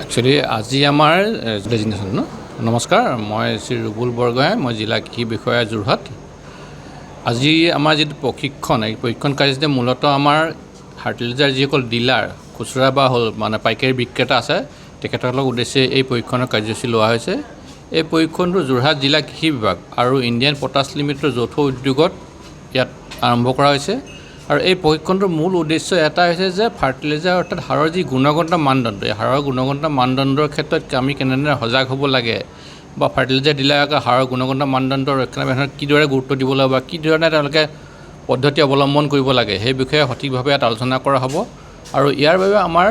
Actually আজি আমাৰ designation নমস্কাৰ, মই শ্ৰী ৰুবুল বৰগোহাঁই, মই জিলা কৃষি বিষয়া যোৰহাট। আজি আমাৰ যিটো প্ৰশিক্ষণ, এই প্ৰশিক্ষণ কাৰ্যসূচী মূলতঃ আমাৰ ফাৰ্টিলাইজাৰ যিসকল ডিলাৰ, খুচুৰা বা মানে পাইকাৰী বিক্ৰেতা আছে, তেখেতসকলৰ উদ্দেশ্যে এই প্ৰশিক্ষণৰ কাৰ্যসূচী লোৱা হৈছে। এই প্ৰশিক্ষণটো যোৰহাট জিলা কৃষি বিভাগ আৰু ইণ্ডিয়ান পটাছ লিমিটেডৰ যৌথ উদ্যোগত ইয়াত আৰম্ভ কৰা হৈছে। আৰু এই প্ৰশিক্ষণটোৰ মূল উদ্দেশ্য এটা হৈছে যে ফাৰ্টিলাইজাৰ অৰ্থাৎ সাৰৰ যি গুণগত মানদণ্ড, এই সাৰৰ গুণগত মানদণ্ডৰ ক্ষেত্ৰত আমি কেনেদৰে সজাগ হ'ব লাগে বা ফাৰ্টিলাইজাৰ ডিলাৰকে সাৰৰ গুণগত মানদণ্ডৰ ৰক্ষণাবেক্ষণত কিদৰে গুৰুত্ব দিব লাগে বা কি ধৰণে তেওঁলোকে পদ্ধতি অৱলম্বন কৰিব লাগে, সেই বিষয়ে সঠিকভাৱে ইয়াত আলোচনা কৰা হ'ব। আৰু ইয়াৰ বাবে আমাৰ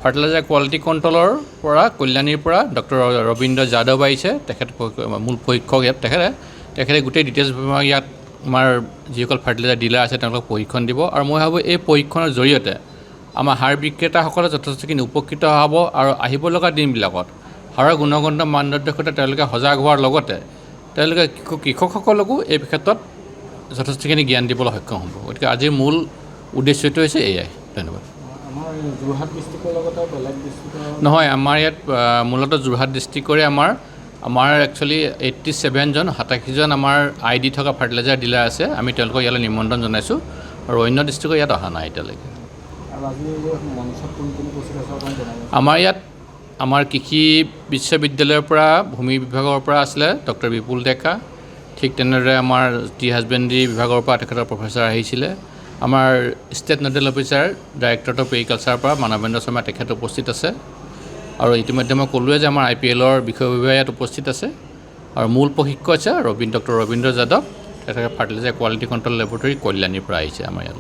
ফাৰ্টিলাইজাৰ কোৱালিটি কণ্ট্ৰলৰ পৰা কল্যাণীৰ পৰা ডক্টৰ ৰবীন্দ্ৰ যাদৱ আহিছে, তেখেত মূল প্ৰশিক্ষক। ইয়াত তেখেতে গোটেই ডিটেইলছ ইয়াত আমাৰ যিসকল ফাৰ্টিলাইজাৰ ডিলাৰ আছে তেওঁলোকক প্ৰশিক্ষণ দিব। আৰু মই ভাবোঁ এই প্ৰশিক্ষণৰ জৰিয়তে আমাৰ সাৰ বিক্ৰেতাসকলে যথেষ্টখিনি উপকৃত হ'ব আৰু আহিব লগা দিনবিলাকত সাৰৰ গুণগত মানদণ্ডৰ ক্ষেত্ৰত তেওঁলোকে সজাগ হোৱাৰ লগতে তেওঁলোকে কৃষকসকলকো এই ক্ষেত্ৰত যথেষ্টখিনি জ্ঞান দিবলৈ সক্ষম হ'ব। গতিকে আজিৰ মূল উদ্দেশ্যটো হৈছে এয়াই। ধন্যবাদ। নহয়, আমাৰ ইয়াত মূলতঃ যোৰহাট ডিষ্ট্ৰিক্টৰে আমাৰ একচুৱেলি 87জন 87জন আমাৰ ID থকা ফাৰ্টিলাইজাৰ ডিলাৰ আছে। আমি তেওঁলোকক ইয়ালৈ নিমন্ত্ৰণ জনাইছোঁ আৰু অন্য ডিষ্ট্ৰিক্টৰ ইয়াত অহা নাই এতিয়ালৈকে। আমাৰ ইয়াত আমাৰ কৃষি বিশ্ববিদ্যালয়ৰ পৰা ভূমি বিভাগৰ পৰা আছিলে ডক্টৰ বিপুল ডেকা, ঠিক তেনেদৰে আমাৰ টি হাজবেণ্ডাৰী বিভাগৰ পৰা তেখেতৰ প্ৰফেচাৰ আহিছিলে। আমাৰ state nodal officer directorate of এগ্ৰিকালচাৰৰ পৰা মানৱেন্দ্ৰ শৰ্মা তেখেত উপস্থিত আছে। আৰু ইতিমধ্যে মই ক'লোৱে যে আমাৰ IPLৰ বিষয়ববীয়া ইয়াত উপস্থিত আছে। আৰু মূল প্ৰশিক্ষক আছে ডক্টৰ ৰবীন্দ্ৰ যাদৱ, তেখেতে ফাৰ্টিলাইজাৰ কোৱালিটি কণ্ট্ৰল লেবৰেটৰী কল্যাণীৰ পৰা আহিছে আমাৰ ইয়াত।